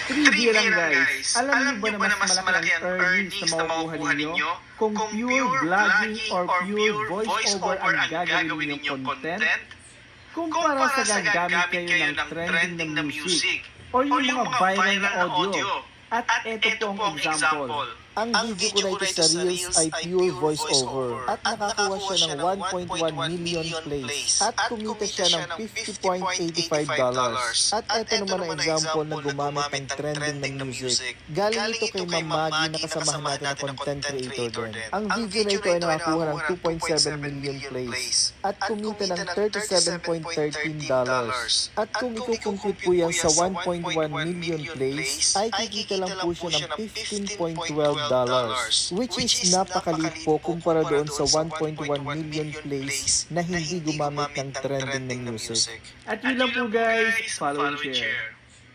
Trivia lang guys, alam niyo ba na mas malaki ang earnings na makukuha ninyo kung pure vlogging or pure voice-over ang gagawin ninyong content? Kumpara sa gagamit kayo ng trending na music or yung mga viral na audio. At ito po ang example. Ang video ko na ito sa Reels ay pure voiceover at nakakuha siya ng 1.1 million plays at kumita siya ng $50.85. At ito naman ang example na gumamit ng trending na music. Galing ito kay Ma'am Maggie na kasamahan natin na content creator din. Ang video na ito ay nakakuha ng 2.7 million plays at kumita ng $37.13. At kung ikukumpute po yan sa 1.1 million plays ay kikita lang po siya ng $15.12, which is napakaliit po kumpara doon sa 1.1 million plays na hindi gumamit ng trending na music. At yun lang po guys, follow and share.